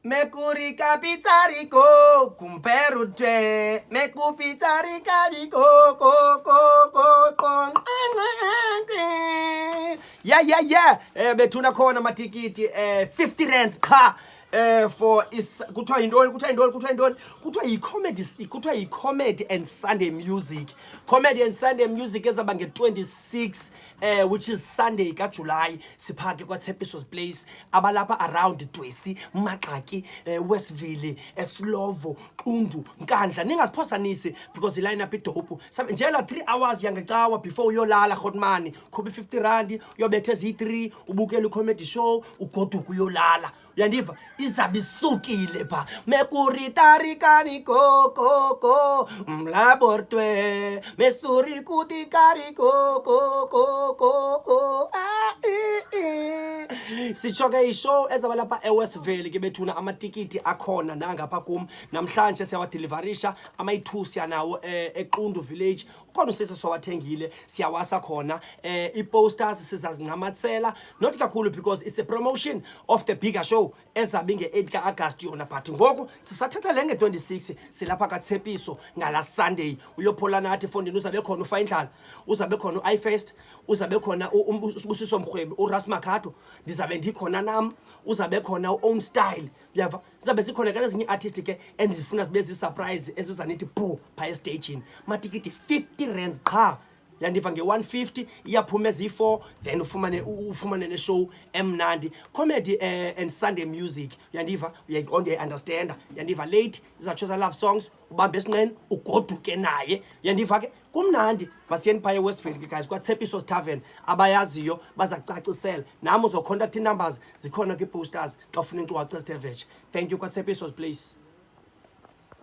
Mekuri kapitari ko kumperutwe mekupitari kabiko ko yeah bethuna khona matikiti 50 rands car for is kuthiwa yi-comedy and Sunday music. Comedy and Sunday music ezaba nge-26 which is Sunday kaJuly siphake kwaThepiso's Place abalapha around Dwesi, Maxaki, Westville, Slovo, Qundu, Nkandla. Ningaziphosanisi because line up idopu. Njela 3 hours yangecawa before uyolala hotmani. Khuphi 50 rand, uyobethe zi3, ubukele comedy show, ugoduka uyolala. Uyandiva izabe isukile pha Mekuri tarikani ko mlabortwe mesuri kuti kari ko sichoke ishow ezaba lapha eWestville ke bethuna amatikiti akhona nangapha kum namhlanje siyawadeliverisha ama-2 siyanawo eQundu village khona usese sowathengile siyawasa khona i-posters sizazincamathela not kakhulu because it's a promotion of the bigger show ezabe nge-8 ka-August yona but ngoku sisathatha le nge-26 silapha kaThepiso ngala Sunday uyophola nathi efondini uzabe khona uFayindlala uzabe khona u-iFirst uzabe khona uBusiso Mrhwebi uRas Makhado ndizabe ndikhona nam uzabe khona u-Own Style uyava sizabe sikhona ke ezinye artist ke endifuna zibe zi-surprise ezizanithi bho phaya estagini matikiti 50 rands qha yandiva nge-150 iyaphuma ezi4 then ufumane ne-show emnandi comedy and Sunday music yandiva uyayiunderstand yandiva late izatshoza love songs ubambe esinqeni ugoduke naye yandiva ke kumnandi masiyeni phaya eWestville ke guys kwaThepiso's Tavern abayaziyo baza kucacisela nami uzocontact numbers zikhona ke posters xa ufuna inkcukacha ezithe vetshe. Thank you kwaThepiso's Place.